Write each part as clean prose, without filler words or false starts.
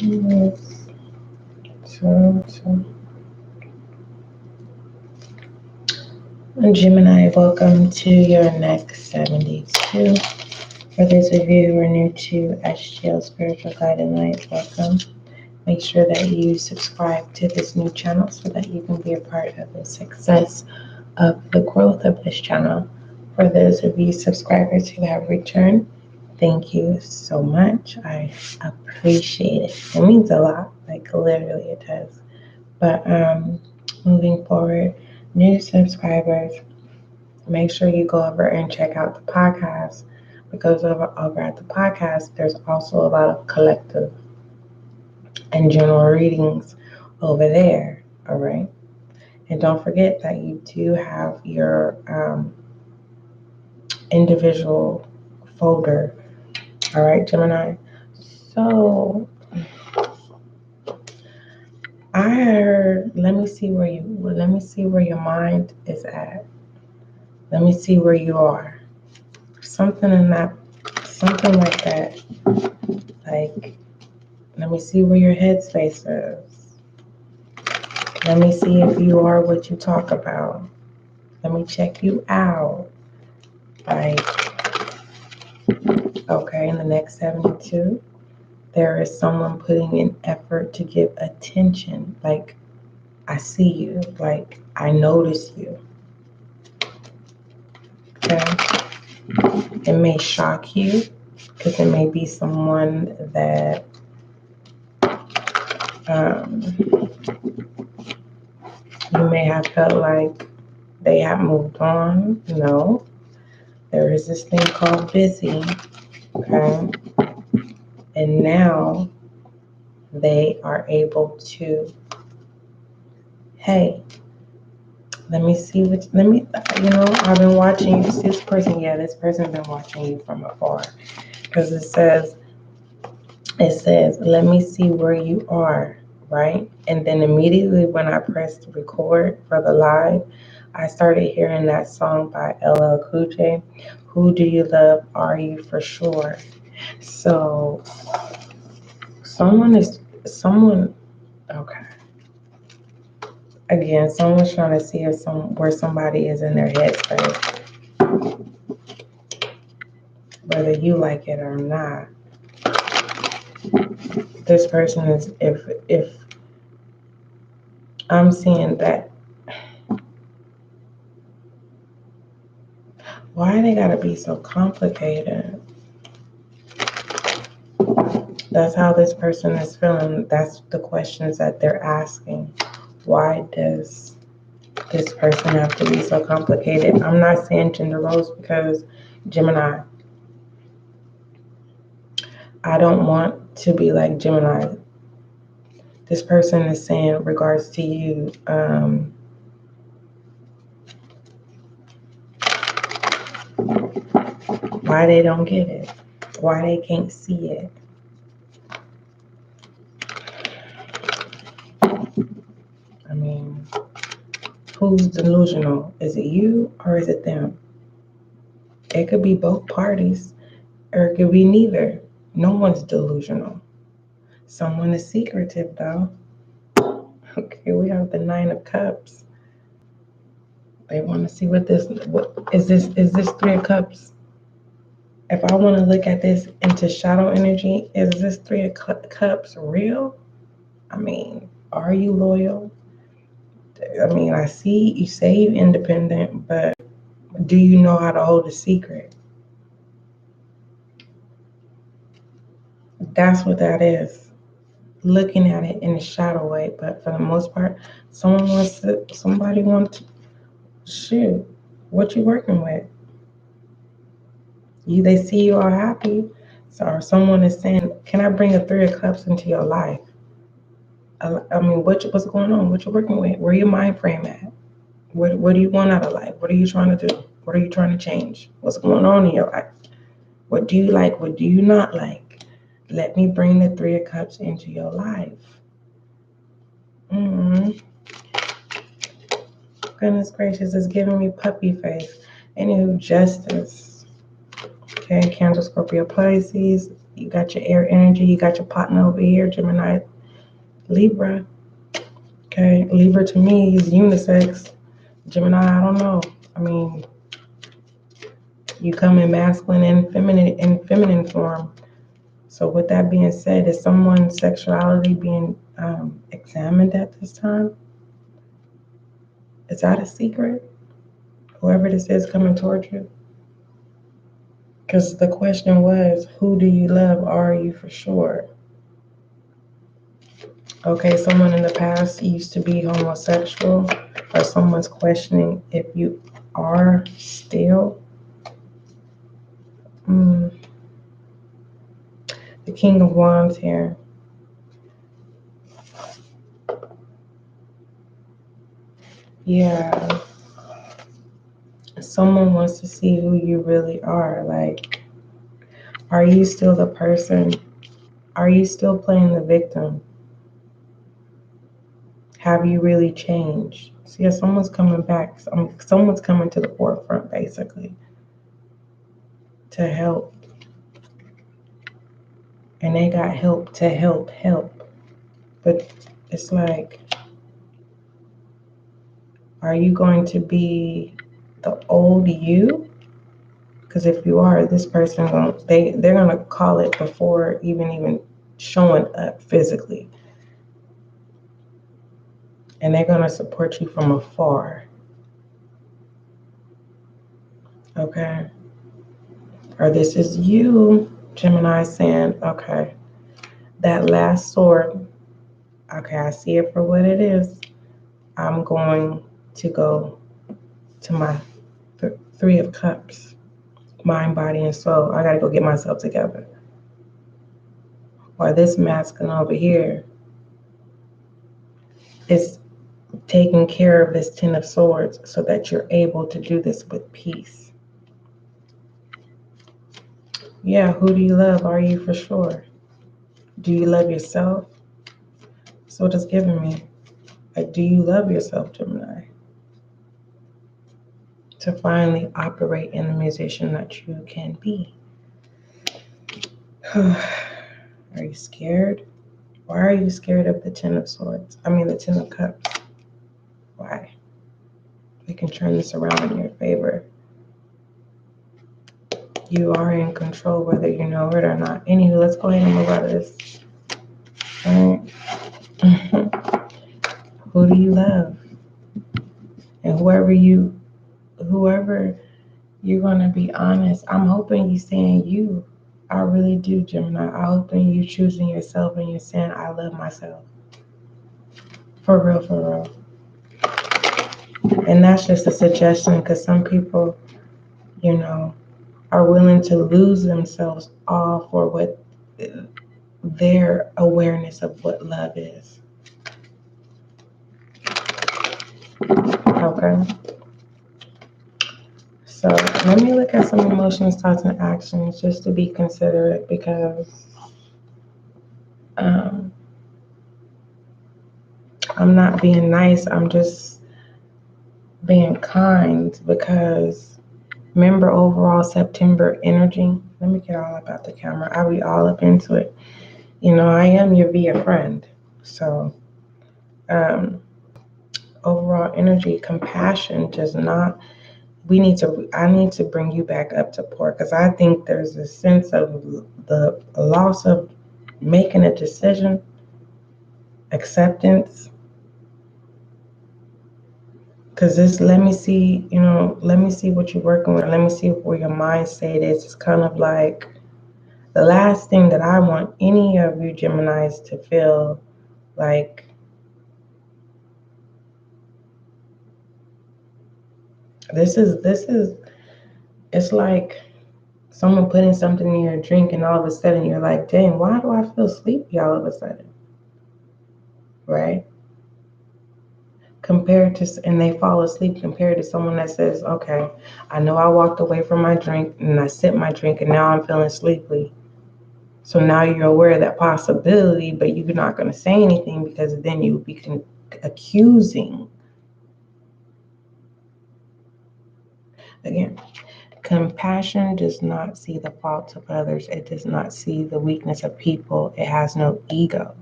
Yes. So. Gemini, welcome to your next 72. For those of you who are new to SGL Spiritual Guiding Light, welcome. Make sure that you subscribe to this new channel so that you can be a part of the success of the growth of this channel. For those of you subscribers who have returned, thank you so much. I appreciate it. It means a lot, like literally it does. But moving forward, new subscribers, make sure you go over and check out the podcast, because over at the podcast, there's also a lot of collective and general readings over there. All right. And don't forget that you do have your individual folder. All right, Gemini. So I heard, let me see where your mind is at. Let me see where you are. Something like that. Like, let me see where your headspace is. Let me see if you are what you talk about. Let me check you out. Like, okay, in the next 72, there is someone putting in effort to give attention. Like, I see you. Like, I notice you. Okay? It may shock you because it may be someone that you may have felt like they have moved on. No. There is this thing called busy. Okay? And now they are able to, hey, let me see I've been watching you. This person's been watching you from afar. Because it says, let me see where you are, right? And then immediately when I pressed record for the live, I started hearing that song by LL Cool J, Who Do You Love? Are You For Sure? So, okay. Again, someone's trying to see where somebody is in their headspace, whether you like it or not. This person is, if I'm seeing that, why they gotta be so complicated? That's how this person is feeling. That's the questions that they're asking. Why does this person have to be so complicated? I'm not saying gender roles because Gemini, I don't want to be like Gemini. This person is saying regards to you, why they don't get it, why they can't see it. I mean, who's delusional? Is it you or is it them? It could be both parties, or it could be neither. No one's delusional. Someone is secretive, though. Okay, we have the 9 of Cups. They want to see what is this 3 of Cups? If I want to look at this into shadow energy, is this 3 of Cups real? I mean, are you loyal? I mean, I see you say you're independent, but do you know how to hold a secret? That's what that is. Looking at it in a shadow way, but for the most part, somebody wants to shoot. What you working with? They see you all happy. So someone is saying, can I bring a 3 of Cups into your life? I mean, what's going on? What you working with? Where your mind frame at? What do you want out of life? What are you trying to do? What are you trying to change? What's going on in your life? What do you like? What do you not like? Let me bring the 3 of Cups into your life. Goodness gracious, it's giving me puppy face. Anywho, Justice. Okay, Cancer, Scorpio, Pisces. You got your air energy. You got your partner over here, Gemini, Libra. Okay, Libra to me is unisex. Gemini, I don't know. I mean, you come in masculine and feminine form. So with that being said, is someone's sexuality being examined at this time? Is that a secret? Whoever this is coming towards you? Because the question was, who do you love? Are you for sure? Okay, someone in the past used to be homosexual, or someone's questioning if you are still. The King of Wands here. Yeah. Someone wants to see who you really are. Like, are you still the person? Are you still playing the victim? Have you really changed? See, if someone's coming back, someone's coming to the forefront, basically, to help. And they got help to help. But it's like, are you going to be the old you? Because if you are, this person, they're going to call it before even showing up physically. And they're going to support you from afar. Okay? Or this is you, Gemini, saying, okay, that last sword, okay, I see it for what it is. I'm going to go to my Three of Cups, mind, body, and soul. I got to go get myself together. Or this masculine over here is taking care of this Ten of Swords so that you're able to do this with peace. Yeah, who do you love? Are you for sure? Do you love yourself? So what it's giving me. Like, do you love yourself, Gemini? To finally operate in the musician that you can be. Are you scared? Why are you scared of the Ten of Swords? The Ten of Cups. Why? We can turn this around in your favor. You are in control whether you know it or not. Anywho, let's go ahead and move out of this. All right. Who do you love? And whoever you're going to be honest, I'm hoping you saying you. I really do, Gemini. I'm hoping you choosing yourself and you're saying, I love myself. For real. And that's just a suggestion because some people, are willing to lose themselves all for what their awareness of what love is. Okay. So let me look at some emotions, thoughts, and actions just to be considerate because I'm not being nice. I'm just being kind because remember overall September energy. Let me get all about the camera. I'll be all up into it. I am your VIA friend. So overall energy, compassion does not. I need to bring you back up to port because I think there's a sense of the loss of making a decision, acceptance. Because let me see what you're working with. Let me see where your mindset is. It's kind of like the last thing that I want any of you Geminis to feel like this is it's like someone putting something in your drink and all of a sudden you're like, dang, why do I feel sleepy all of a sudden? Right? And they fall asleep compared to someone that says, okay, I know I walked away from my drink and I sipped my drink and now I'm feeling sleepy. So now you're aware of that possibility, but you're not going to say anything because then you would be accusing. Again, Compassion does not see the faults of others. It does not see the weakness of people. It has no ego.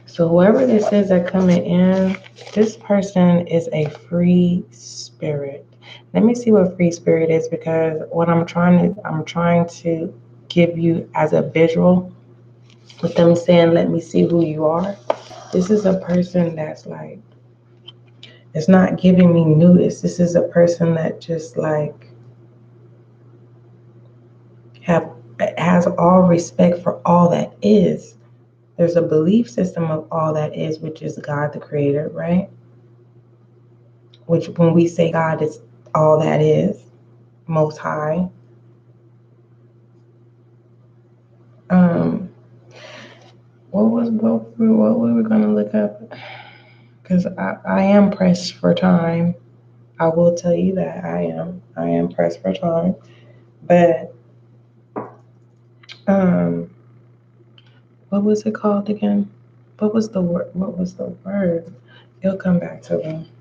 So whoever this is that coming in, this person is a free spirit. Let me see what free spirit is, because what I'm trying to give you as a visual with them saying, let me see who you are. This is a person that's like, it's not giving me notice. This is a person that just like has all respect for all that is. There's a belief system of all that is, which is God the Creator, right? Which when we say God is all that is, Most High. What we were gonna look up? Because I am pressed for time. I will tell you that I am pressed for time. But what was it called again? What was the word? It'll come back to me.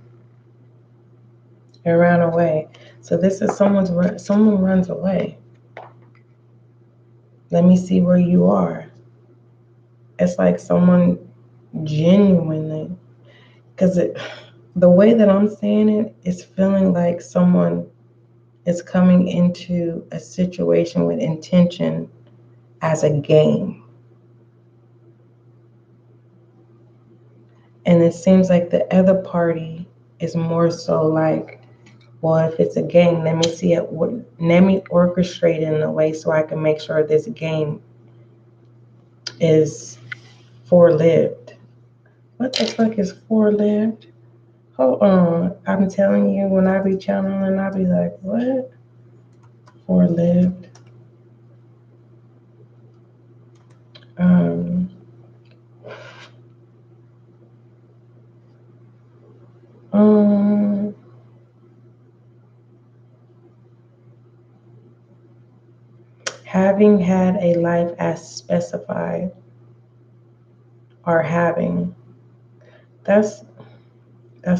It ran away. So this is someone runs away. Let me see where you are. It's like someone genuinely, because the way that I'm saying it is feeling like someone is coming into a situation with intention as a game. And it seems like the other party is more so like, well, if it's a game, let me see it. Let me orchestrate it in a way so I can make sure this game is forelived. What the fuck is forelived? Hold on. I'm telling you, when I be channeling, I be like, what? Forelived. Having had a life as specified, or having. That's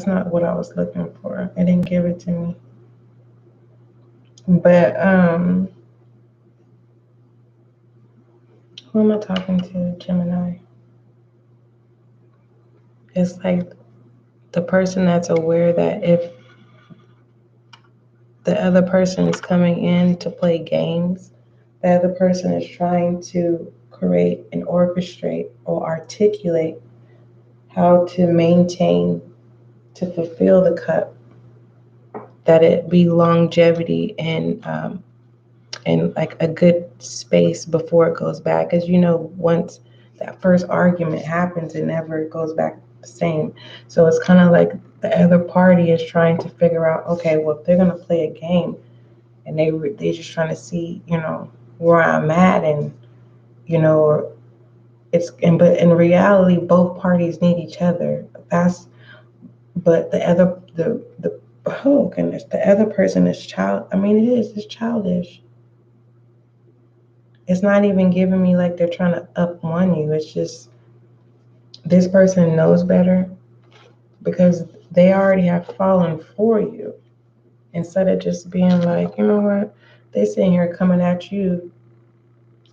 not what I was looking for. It didn't give it to me. But who am I talking to? Gemini. It's like the person that's aware that if the other person is coming in to play games, the other person is trying to create and orchestrate or articulate how to maintain, to fulfill the cup, that it be longevity and like a good space before it goes back. Because once that first argument happens, it never goes back the same. So it's kind of like the other party is trying to figure out, okay, well, if they're gonna play a game and they're just trying to see, where I'm at, and but in reality, both parties need each other. But oh goodness, the other person is it's childish. It's not even giving me like they're trying to up one you. It's just this person knows better, because they already have fallen for you. Instead of just being like, you know what, they sitting here coming at you.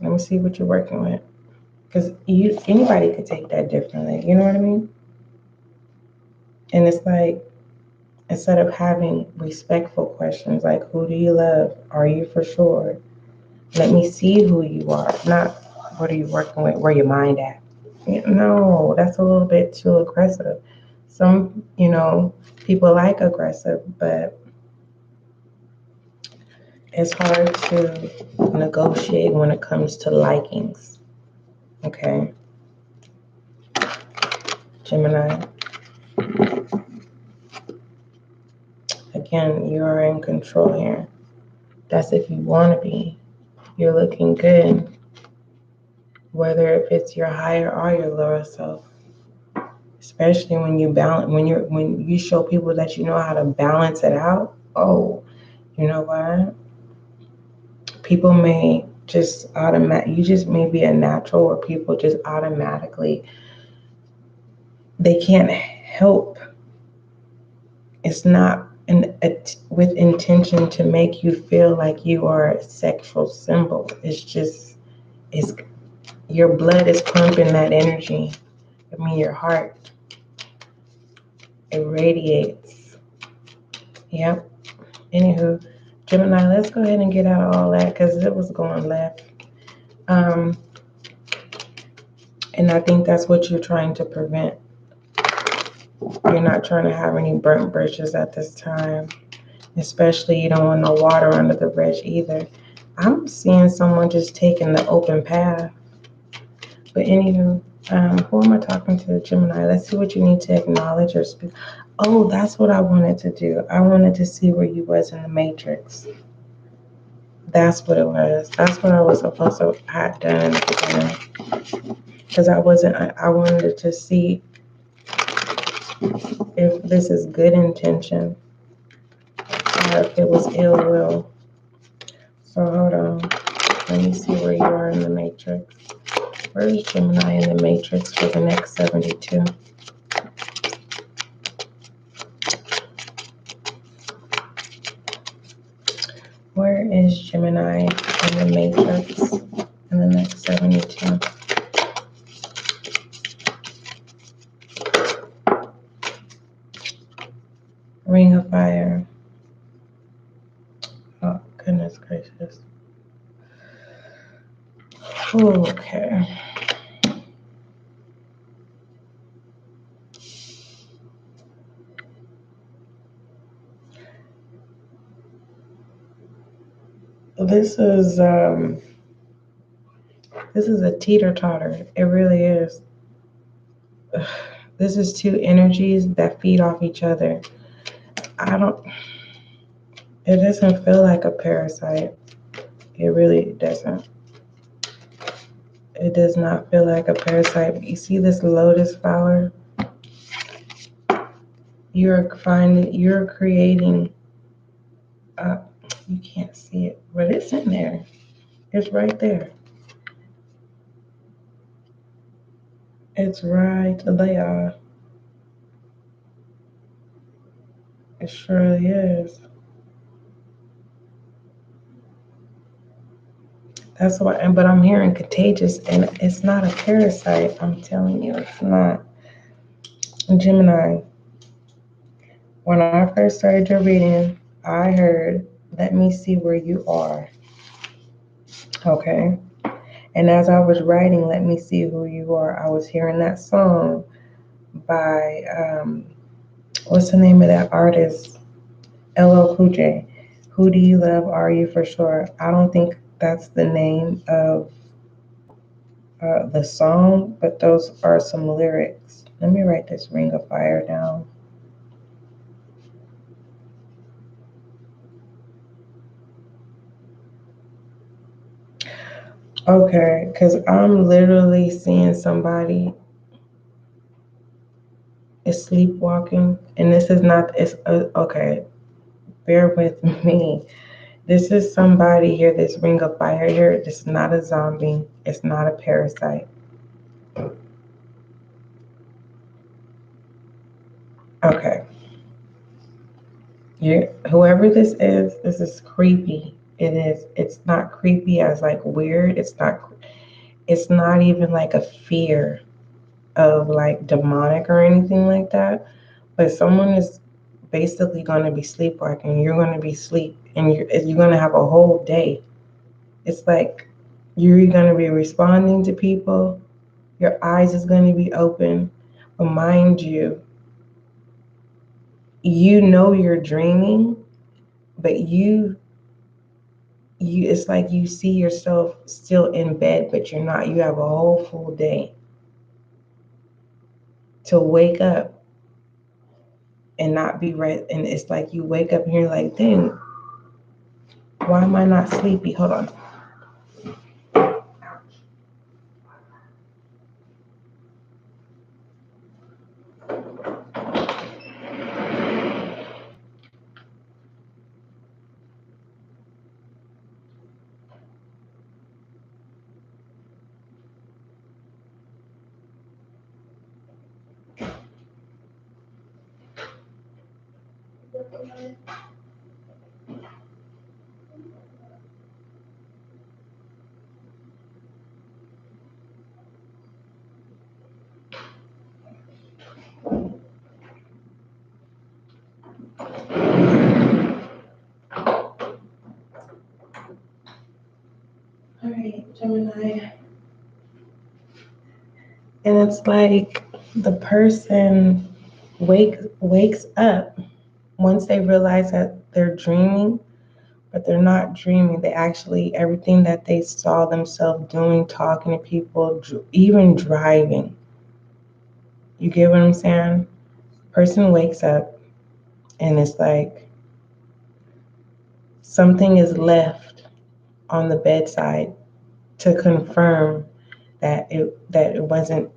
Let me see what you're working with. Because anybody could take that differently. You know what I mean? And it's like, instead of having respectful questions like, who do you love? Are you for sure? Let me see who you are. Not, what are you working with? Where your mind at? No, that's a little bit too aggressive. Some, people like aggressive, but it's hard to negotiate when it comes to likings. Okay? Gemini. Again, you are in control here. That's if you want to be. You're looking good, whether if it's your higher or your lower self. Especially when you balance, when you show people that you know how to balance it out. Oh, you know what? People may just you just may be a natural where people just automatically, they can't help. It's not and with intention to make you feel like you are a sexual symbol. It's your blood is pumping that energy. I mean, your heart, it radiates. Yep. Anywho, Gemini, let's go ahead and get out of all that because it was going left. And I think that's what you're trying to prevent. You're not trying to have any burnt bridges at this time. Especially you don't want no water under the bridge either. I'm seeing someone just taking the open path. But anywho, who am I talking to? Gemini. Let's see what you need to acknowledge or speak. Oh, that's what I wanted to do. I wanted to see where you was in the matrix. That's what it was. That's what I was supposed to have done in the beginning. Because I wanted to see if this is good intention or if it was ill will. So hold on. Let me see where you are in the matrix. Where is Gemini in the matrix for the next 72? Where is Gemini in the matrix in the next 72? Ring of Fire. Oh, goodness gracious. Okay. This is a teeter-totter. It really is. This is two energies that feed off each other. It doesn't feel like a parasite. It really doesn't. It does not feel like a parasite. You see this lotus flower? You're creating, you can't see it, but it's in there. It's right there. It's right there. It surely is. That's why, but I'm hearing contagious, and it's not a parasite. I'm telling you, it's not. Gemini, when I first started your reading, I heard, let me see where you are. Okay. And as I was writing, let me see who you are, I was hearing that song by, what's the name of that artist? LL Cool J. Who do you love? Are you for sure? I don't think that's the name of the song, but those are some lyrics. Let me write this Ring of Fire down. Okay, because I'm literally seeing somebody is sleepwalking, and this is not, okay, bear with me. This is somebody here, this Ring of Fire here. This is not a zombie. It's not a parasite. Okay. Whoever this is creepy. It is. It's not creepy as like weird. It's not even like a fear of like demonic or anything like that. But someone is basically going to be sleepwalking. You're going to be asleep, and you're going to have a whole day. It's like you're going to be responding to people. Your eyes is going to be open. But mind you, you know you're dreaming, but you it's like you see yourself still in bed, but you're not. You have a whole full day to wake up and not be right. And it's like you wake up and you're like, dang, why am I not sleepy? Hold on. All right, Gemini. And it's like the person wakes up once they realize that they're dreaming, but they're not dreaming. They actually, everything that they saw themselves doing, talking to people, even driving. You get what I'm saying? Person wakes up and it's like something is left on the bedside to confirm that it wasn't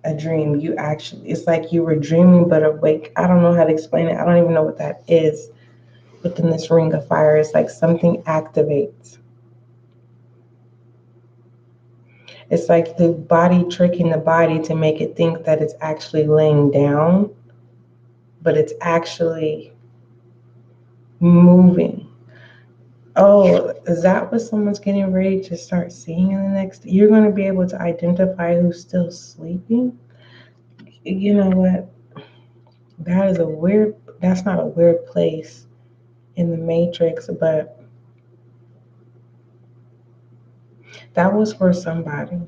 a dream. You actually, it's like you were dreaming but awake. I don't know how to explain it. I don't even know what that is. Within this ring of fire, it's like something activates. It's like the body tricking the body to make it think that it's actually laying down, but it's actually moving. Oh, is that what someone's getting ready to start seeing in the next? You're going to be able to identify who's still sleeping. You know what? That's not a weird place in the Matrix, but that was for somebody.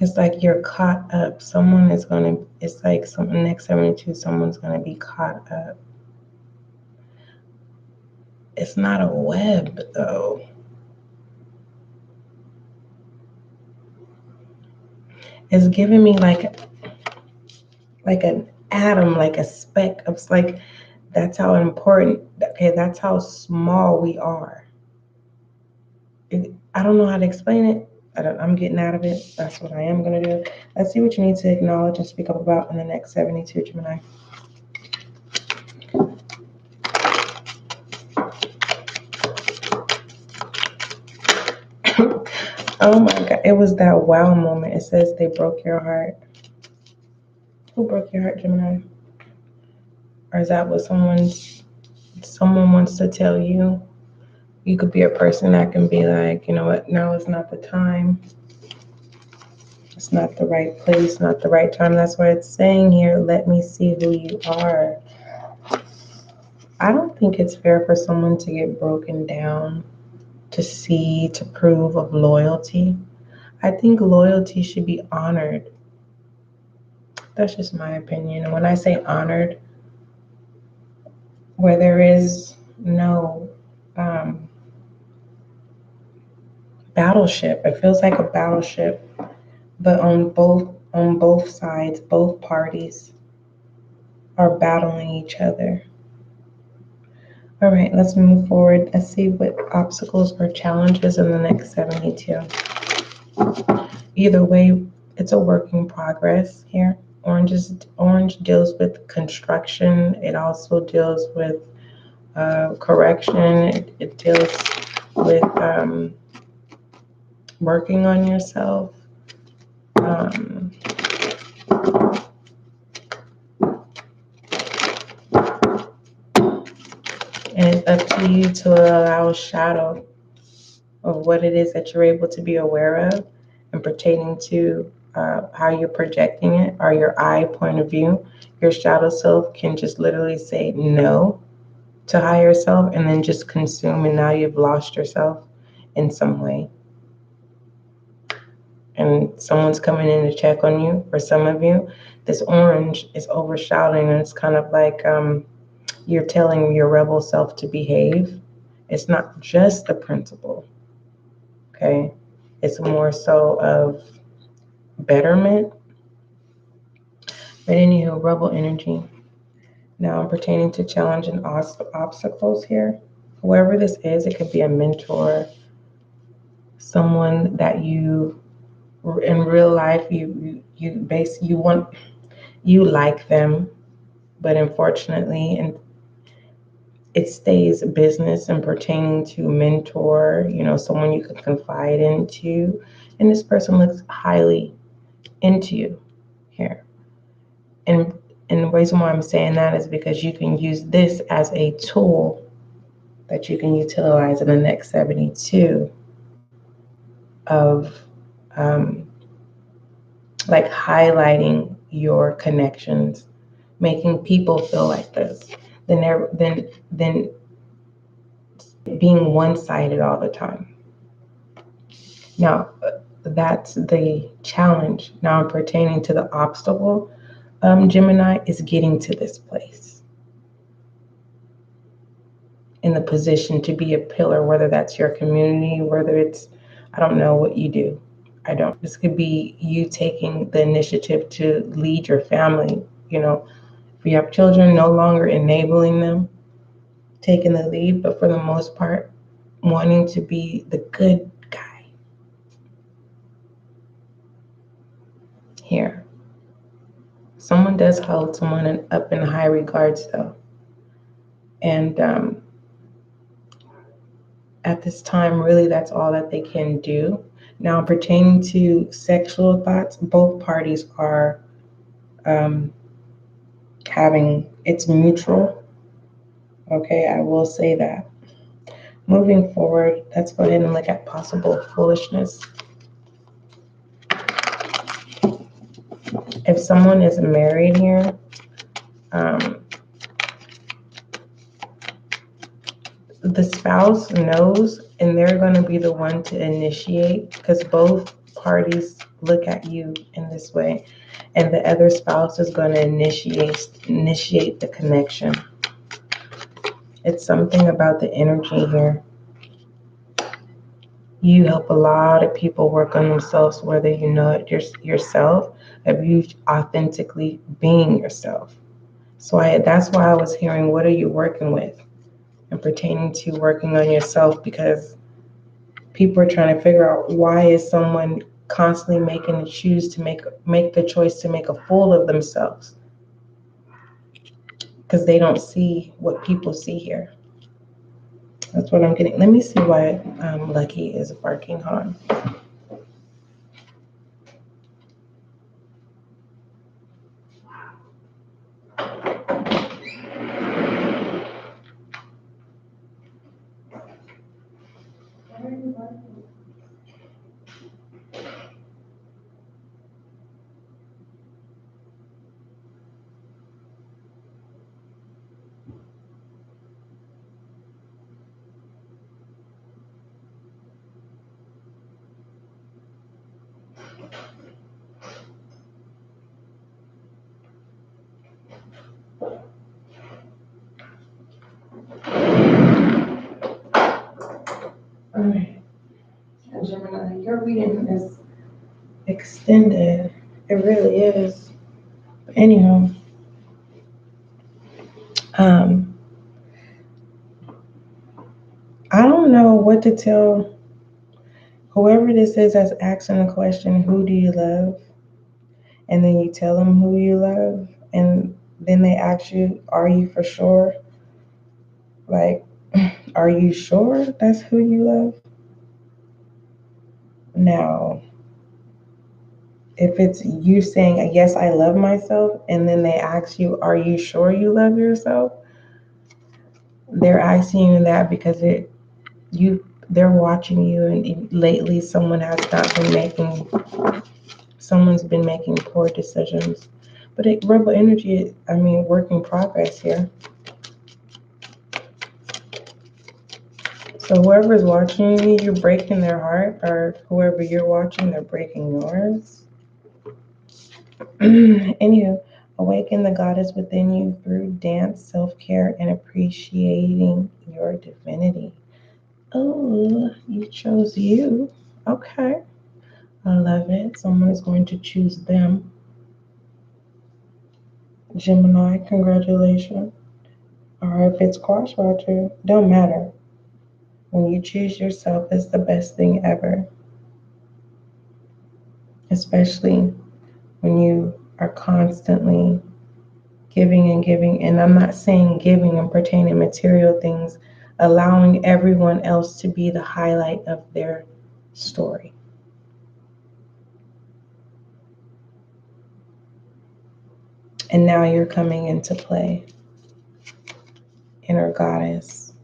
It's like you're caught up. It's like something next 72, someone's gonna be caught up. It's not a web though. It's giving me like an atom, like a speck. It's like that's how important, okay, that's how small we are. I don't know how to explain it. I'm getting out of it. That's what I am gonna do. Let's see what you need to acknowledge and speak up about in the next 72, Gemini. Oh my God, it was that wow moment. It says they broke your heart. Who broke your heart, Gemini? Or is that what someone wants to tell you? You could be a person that can be like, you know what, now is not the time. It's not the right place, not the right time. That's why it's saying here, let me see who you are. I don't think it's fair for someone to get broken down to prove of loyalty. I think loyalty should be honored. That's just my opinion. And when I say honored, where there is no battleship, it feels like a battleship, but on both sides, both parties are battling each other. All right, let's move forward. Let's see what obstacles or challenges in the next 72. Either way, it's a work in progress here. Orange deals with construction. It also deals with correction. It deals with working on yourself. And it's up to you to allow a shadow of what it is that you're able to be aware of and pertaining to how you're projecting it or your eye point of view. Your shadow self can just literally say no to higher self and then just consume, and now you've lost yourself in some way. And someone's coming in to check on you. For some of you, this orange is overshadowing, and it's kind of like you're telling your rebel self to behave. It's not just the principle, okay? It's more so of betterment. But anywho, rebel energy. Now I'm pertaining to challenge and obstacles here. Whoever this is, it could be a mentor, someone that you in real life you like them, but unfortunately, and it stays business and pertaining to mentor, someone you can confide into. And this person looks highly into you here. And the reason why I'm saying that is because you can use this as a tool that you can utilize in the next 72 of like highlighting your connections, making people feel like this, then being one-sided all the time. Now, that's the challenge. Now, pertaining to the obstacle, Gemini is getting to this place in the position to be a pillar, whether that's your community, whether it's, I don't know what you do. This could be you taking the initiative to lead your family, if you have children, no longer enabling them, taking the lead, but for the most part, wanting to be the good guy here. Someone does hold someone up in high regards, though. And at this time, really, that's all that they can do. Now, pertaining to sexual thoughts, both parties are it's mutual. Okay, I will say that. Moving forward, let's go ahead and look at possible foolishness. If someone is married here, the spouse knows, and they're going to be the one to initiate, because both parties look at you in this way, and the other spouse is going to initiate the connection. It's something about the energy here. You help a lot of people work on themselves, whether you know it yourself, of you authentically being yourself. So that's why I was hearing, what are you working with? And pertaining to working on yourself, because people are trying to figure out, why is someone constantly making the choice to make a fool of themselves? Because they don't see what people see here. That's what I'm getting. Let me see why Lucky is barking on. All right, Gemini, your reading is extended. It really is. But anyhow, I don't know what to tell whoever this is that's asking the question, who do you love? And then you tell them who you love, and then they ask you, are you for sure? Like, are you sure that's who you love? Now, if it's you saying, yes, I love myself, and then they ask you, are you sure you love yourself? They're asking you that because they're watching you, and lately someone's been making poor decisions. But rebel energy, work in progress here. So whoever's watching you, you're breaking their heart, or whoever you're watching, they're breaking yours. Anywho, awaken the goddess within you through dance, self-care, and appreciating your divinity. Oh, you chose you. Okay. I love it. Someone is going to choose them. Gemini, congratulations. Or if it's crosswatcher, don't matter. When you choose yourself, it's the best thing ever. Especially when you are constantly giving and giving. And I'm not saying giving and pertaining material things, allowing everyone else to be the highlight of their story. And now you're coming into play, inner goddess.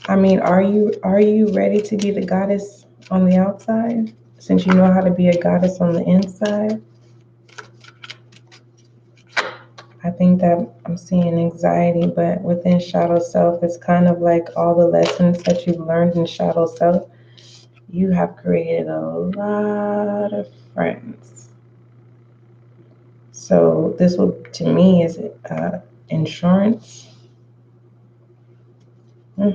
I mean, are you ready to be the goddess on the outside, since you know how to be a goddess on the inside? I think that I'm seeing anxiety, but within shadow self, it's kind of like all the lessons that you've learned in shadow self. You have created a lot of friends. So this will, to me, is insurance. All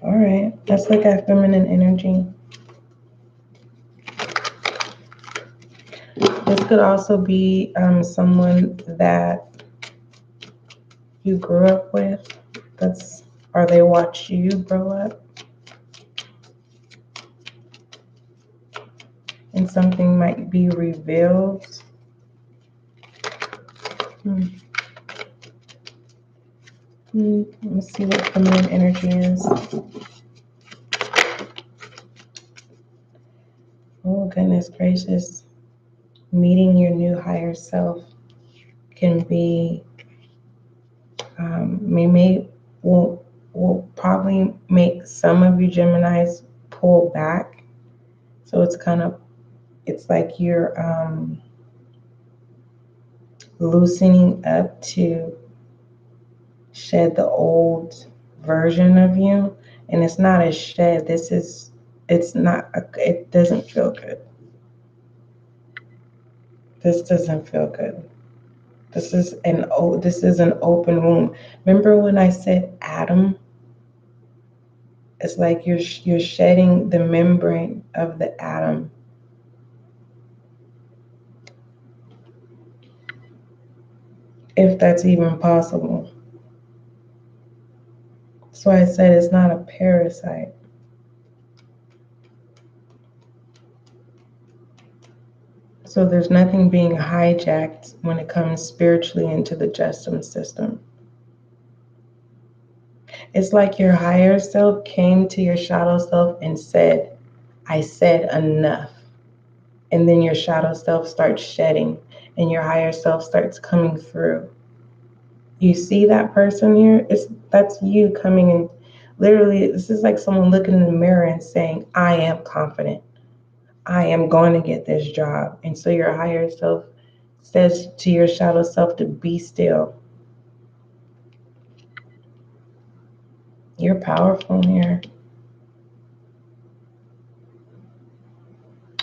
right, let's look at feminine energy. This could also be someone that you grew up with, or they watched you grow up, and something might be revealed. Let me see what feminine energy is. Oh, goodness gracious. Meeting your new higher self can be, will probably make some of you Geminis pull back. So it's like you're loosening up to shed the old version of you. And it's not a shed. It doesn't feel good. This doesn't feel good. This is an open wound. Remember when I said atom? It's like you're shedding the membrane of the atom. If that's even possible. That's why I said it's not a parasite. So there's nothing being hijacked when it comes spiritually into the justice system. It's like your higher self came to your shadow self and said, I said enough. And then your shadow self starts shedding and your higher self starts coming through. You see that person here? That's you coming in. Literally, this is like someone looking in the mirror and saying, I am confident. I am going to get this job. And so your higher self says to your shadow self to be still. You're powerful here.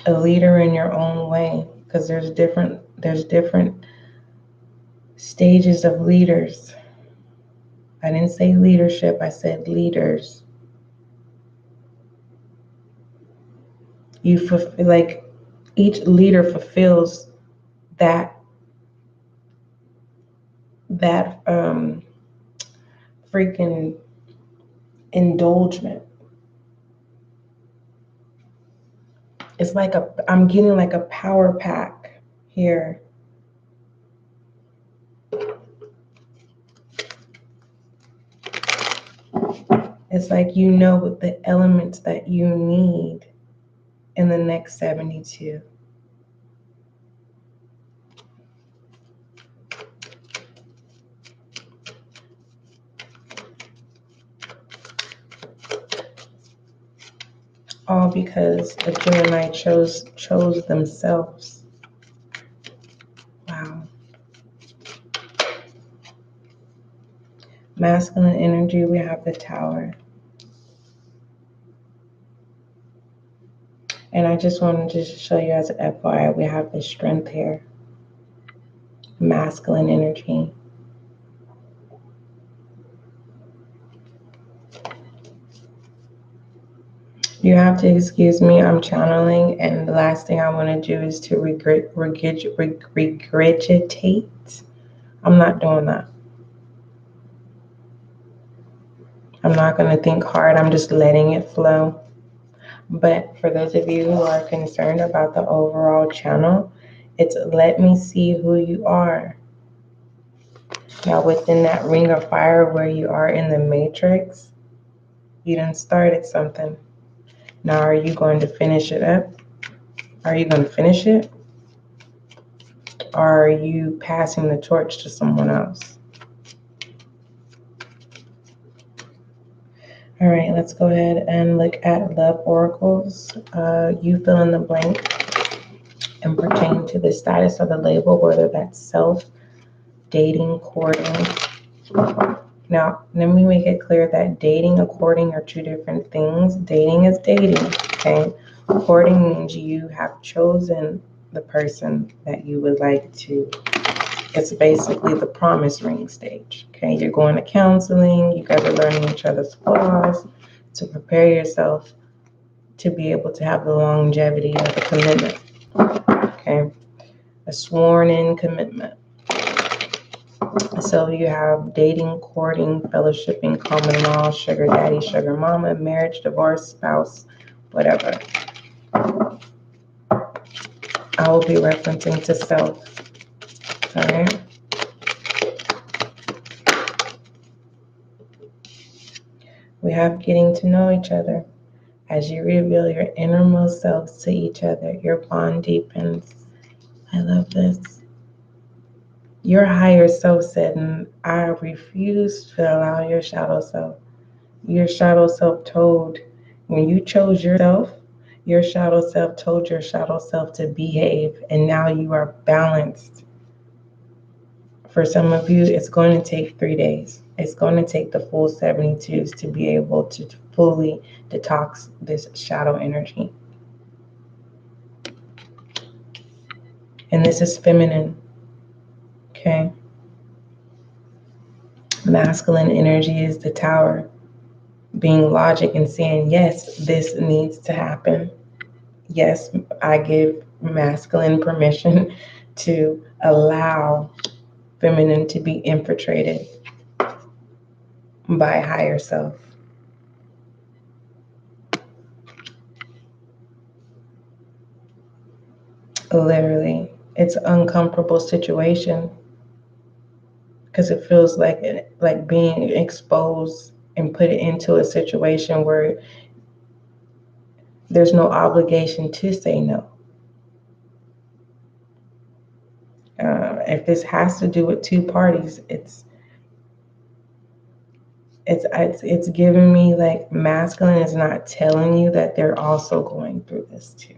A leader in your own way, because there's different stages of leaders. I didn't say leadership, I said leaders. Like each leader fulfills that freaking indulgement. It's like I'm getting like a power pack here. It's like you know what the elements that you need in the next 72. All because a Gemini chose themselves. Wow. Masculine energy, we have the Tower. And I just wanted to show you as an FYI, we have the Strength here. Masculine energy. You have to excuse me, I'm channeling, and the last thing I want to do is to regurgitate. I'm not doing that. I'm not going to think hard, I'm just letting it flow. But for those of you who are concerned about the overall channel, It's let me see who you are. Now, within that ring of fire where you are in the matrix, you done started something. Now, are you going to finish it up? Are you going to finish it? Or are you passing the torch to someone else? All right, let's go ahead and look at love oracles. You fill in the blank and pertain to the status of the label, whether that's self, dating, courting. Now, let me make it clear that dating and courting are two different things. Dating is dating, okay? Courting means you have chosen the person that you would like to. It's basically the promise ring stage, okay? You're going to counseling. You guys are learning each other's flaws to prepare yourself to be able to have the longevity of the commitment, okay? A sworn-in commitment. So you have dating, courting, fellowshipping, common law, sugar daddy, sugar mama, marriage, divorce, spouse, whatever. I will be referencing to self. All right. We have getting to know each other. As you reveal your innermost selves to each other, your bond deepens. I love this. Your higher self said, I refuse to allow your shadow self. Your shadow self told, when you chose yourself, your shadow self told your shadow self to behave, and now you are balanced. For some of you, it's going to take 3 days. It's going to take the full 72s to be able to fully detox this shadow energy. And this is feminine, okay? Masculine energy is the tower, being logic and saying, yes, this needs to happen. Yes, I give masculine permission to allow feminine to be infiltrated by higher self. Literally, it's an uncomfortable situation because it feels like being exposed and put into a situation where there's no obligation to say no. If this has to do with two parties, it's giving me like masculine is not telling you that they're also going through this too.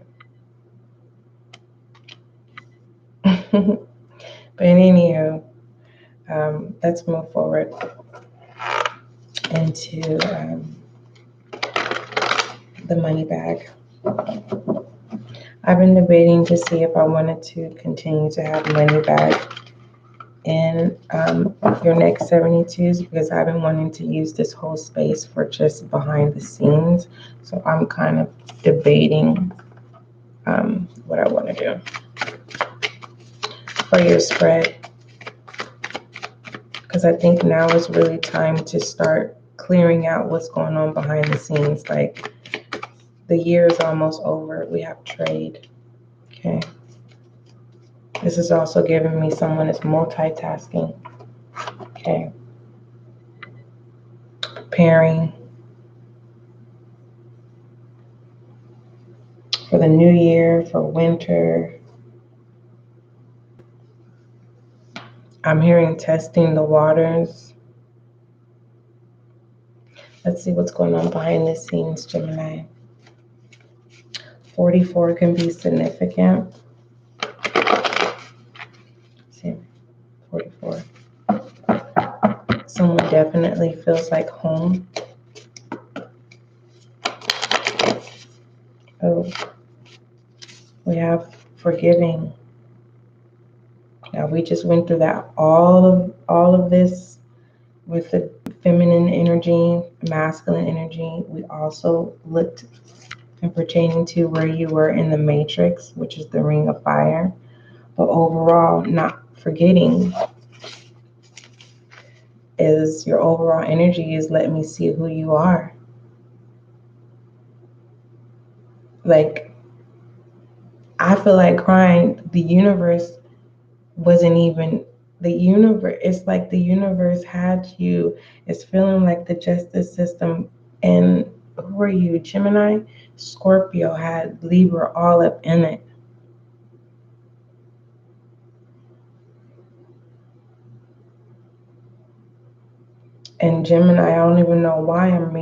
But anywho, let's move forward into the money bag. I've been debating to see if I wanted to continue to have money bag in your next 72s because I've been wanting to use this whole space for just behind the scenes. So I'm kind of debating what I want to do for your spread, because I think now is really time to start clearing out what's going on behind the scenes. Like, the year is almost over. We have trade. Okay. This is also giving me someone that's multitasking. Okay. Preparing for the new year, for winter. I'm hearing testing the waters. Let's see what's going on behind the scenes, Gemini. 44 can be significant. Let's see, 44. Someone definitely feels like home. Oh, we have forgiving. Now we just went through that all of this with the feminine energy, masculine energy. We also looked and pertaining to where you were in the matrix, which is the ring of fire. But overall, not forgetting is your overall energy is let me see who you are. Like, I feel like crying. The universe wasn't even the universe. It's like the universe had you. It's feeling like the justice system. And who are you? Gemini? Scorpio had Libra all up in it. And Gemini, I don't even know why I'm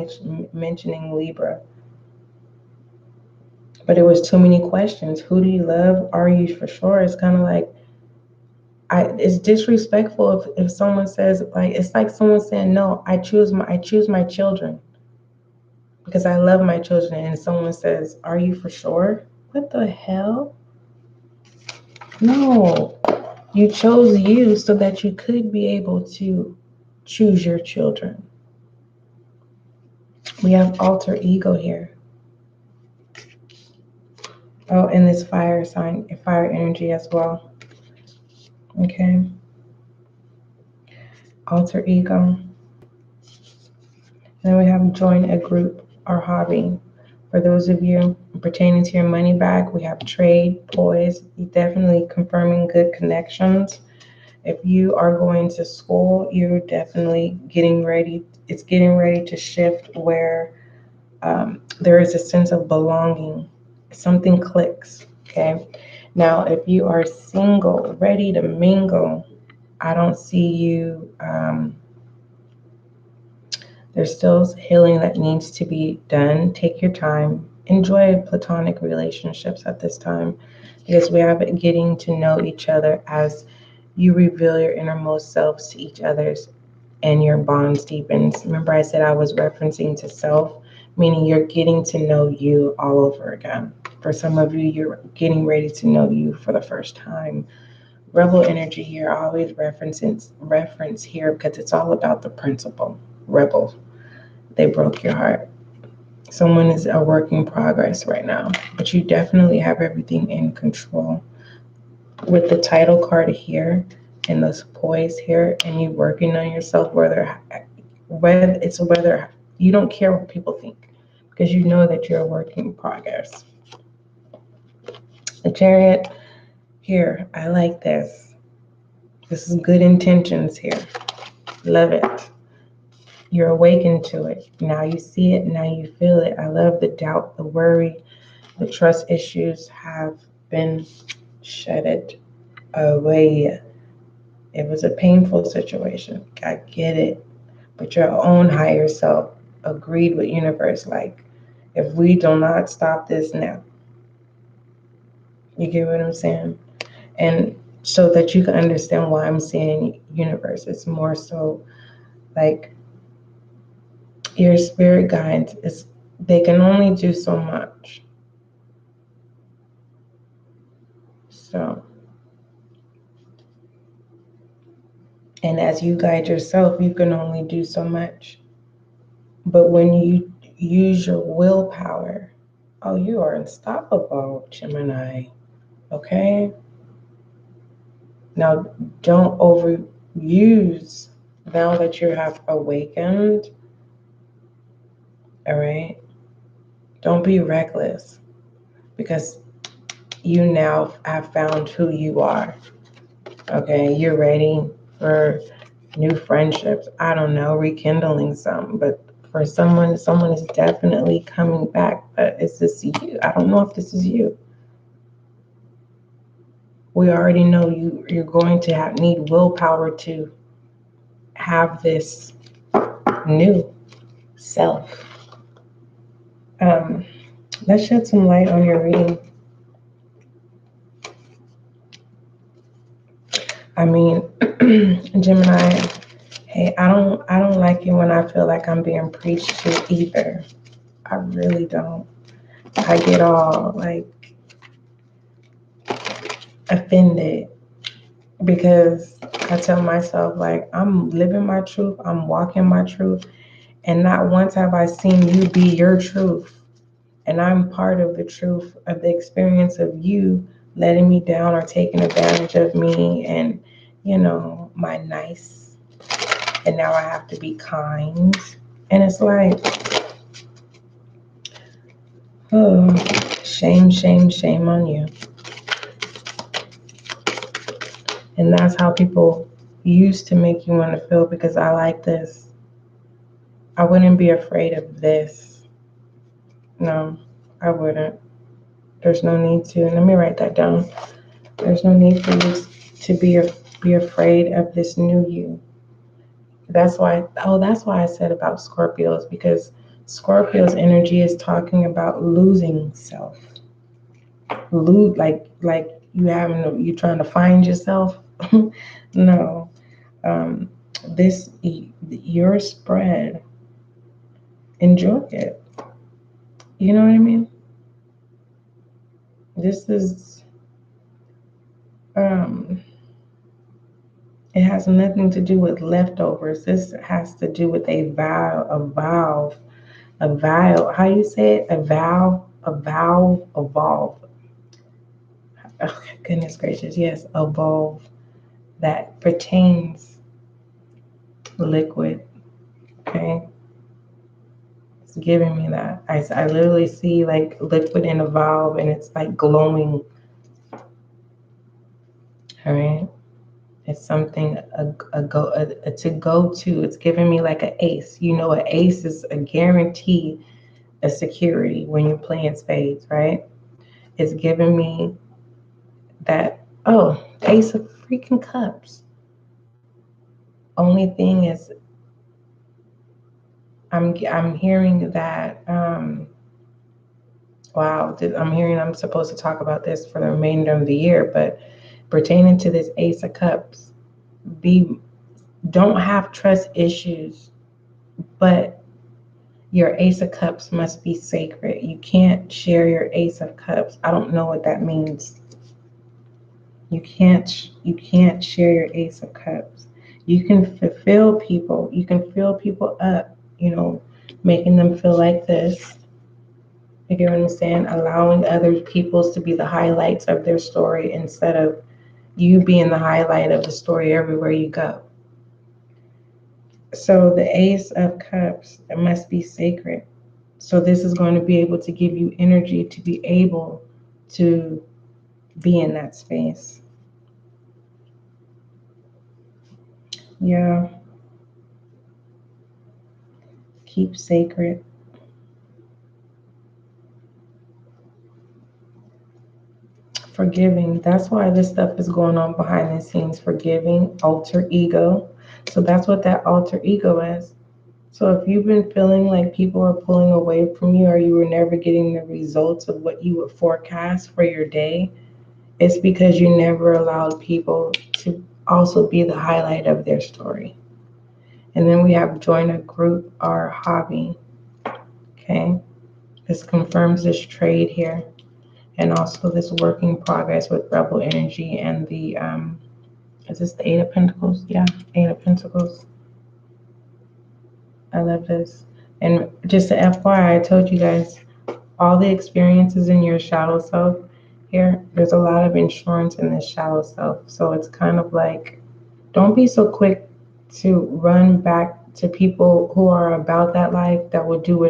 mentioning Libra. But it was too many questions. Who do you love? Are you for sure? It's kind of like, it's disrespectful if someone says, like, it's like someone saying, no, I choose my children because I love my children. And someone says, are you for sure? What the hell? No, you chose you so that you could be able to choose your children. We have alter ego here. Oh, and this fire sign, fire energy as well. Okay. Alter ego. Then we have join a group or hobby. For those of you pertaining to your money back, we have trade, poise, definitely confirming good connections. If you are going to school, you're definitely getting ready. It's getting ready to shift where there is a sense of belonging. Something clicks, okay? Now, if you are single, ready to mingle, I don't see you. There's still healing that needs to be done. Take your time. Enjoy platonic relationships at this time because we have it getting to know each other as you reveal your innermost selves to each other's and your bonds deepens. Remember I said I was referencing to self, meaning you're getting to know you all over again. For some of you, you're getting ready to know you for the first time. Rebel energy here, I always reference here because it's all about the principle. Rebel. They broke your heart. Someone is a work in progress right now, but you definitely have everything in control. With the title card here and this poise here, and you working on yourself, whether you don't care what people think because you know that you're a work in progress. The chariot here, I like this. This is good intentions here. Love it. You're awakened to it. Now you see it. Now you feel it. I love the doubt, the worry, the trust issues have been shedded away. It was a painful situation. I get it. But your own higher self agreed with universe. Like, if we do not stop this now, you get what I'm saying? And so that you can understand why I'm saying universe. It's more so like your spirit guides is they can only do so much. So, and as you guide yourself, you can only do so much. But when you use your willpower, oh, you are unstoppable, Gemini. Okay? Now, don't overuse now that you have awakened. All right? Don't be reckless because you now have found who you are. Okay? You're ready for new friendships. I don't know, rekindling some, but for someone is definitely coming back. But is this you? I don't know if this is you. We already know you're going to need willpower to have this new self. Let's shed some light on your reading. I mean, Gemini, hey, I don't like it when I feel like I'm being preached to either. I really don't. I get all like offended because I tell myself like I'm living my truth, I'm walking my truth, and not once have I seen you be your truth. And I'm part of the truth of the experience of you letting me down or taking advantage of me and, my nice. And now I have to be kind. And it's like, oh, shame, shame, shame on you. And that's how people used to make you want to feel, because I like this. I wouldn't be afraid of this. No, I wouldn't. There's no need to. Let me write that down. There's no need for you to be afraid of this new you. That's why I said about Scorpios, because Scorpio's energy is talking about losing self. Like you trying to find yourself. No. Um, this your spread. Enjoy it. You know what I mean? This is it has nothing to do with leftovers. This has to do with a vow. How you say it? Evolve. Oh, goodness gracious, yes, evolve. That pertains liquid. Okay, it's giving me that. I literally see like liquid and evolve, and it's like glowing. All right. It's something to go to. It's giving me like an ace. You know, an ace is a guarantee, a security when you're playing spades, right? It's giving me that, oh, ace of freaking cups. Only thing is, I'm hearing that, wow, I'm hearing I'm supposed to talk about this for the remainder of the year, but pertaining to this ace of cups, don't have trust issues, but your ace of cups must be sacred. You can't share your ace of cups. I don't know what that means. You can't share your ace of cups. You can fulfill people. You can fill people up, making them feel like this. You get what I'm saying? Allowing other peoples to be the highlights of their story instead of you being the highlight of the story everywhere you go. So the ace of cups, it must be sacred. So this is going to be able to give you energy to be able to be in that space. Yeah. Keep sacred. Forgiving. That's why this stuff is going on behind the scenes. Forgiving, alter ego. So that's what that alter ego is. So if you've been feeling like people are pulling away from you, or you were never getting the results of what you would forecast for your day, it's because you never allowed people to also be the highlight of their story. And then we have join a group or hobby. Okay. This confirms this trade here. And also this work in progress with rebel energy and the, is this the Eight of Pentacles? Yeah, Eight of Pentacles. I love this. And just a FYI, I told you guys, all the experiences in your shadow self here, there's a lot of insurance in this shadow self. So it's kind of like, don't be so quick to run back to people who are about that life that will do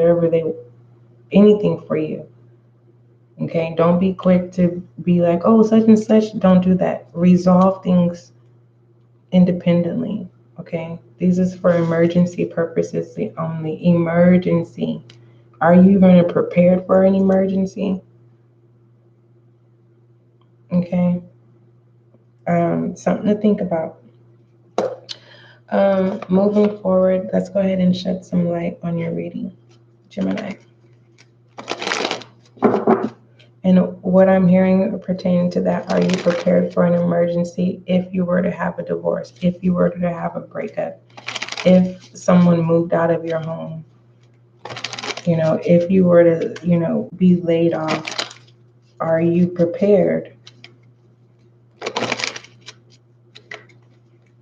anything for you. Okay, don't be quick to be like, oh, such and such. Don't do that. Resolve things independently. Okay, this is for emergency purposes only. Emergency. Are you going to prepare for an emergency? Okay, something to think about. Moving forward, let's go ahead and shed some light on your reading, Gemini. And what I'm hearing pertaining to that, are you prepared for an emergency if you were to have a divorce, if you were to have a breakup, if someone moved out of your home, if you were to, be laid off, are you prepared?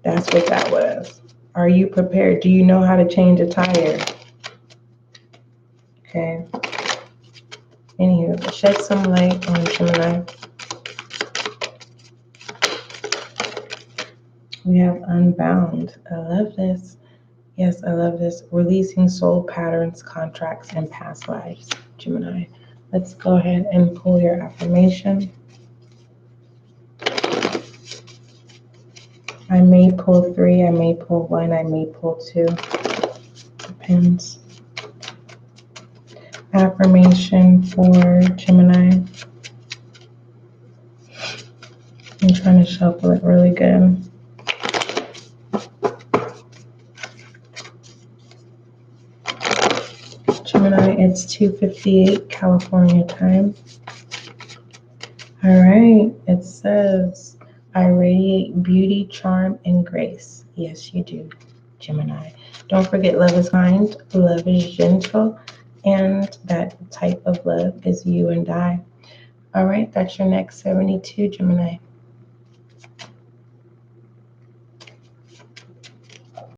That's what that was. Are you prepared? Do you know how to change a tire? Okay. Anywho, shed some light on Gemini. We have unbound. I love this. Yes, I love this. Releasing soul patterns, contracts, and past lives, Gemini. Let's go ahead and pull your affirmation. I may pull 3, I may pull 1, I may pull 2. Depends. Affirmation for Gemini. I'm trying to shuffle it really good. Gemini, it's 2:58 California time. All right, it says, I radiate beauty, charm, and grace. Yes, you do, Gemini. Don't forget, love is kind, love is gentle, and that type of love is you and I. All right, that's your next 72, Gemini.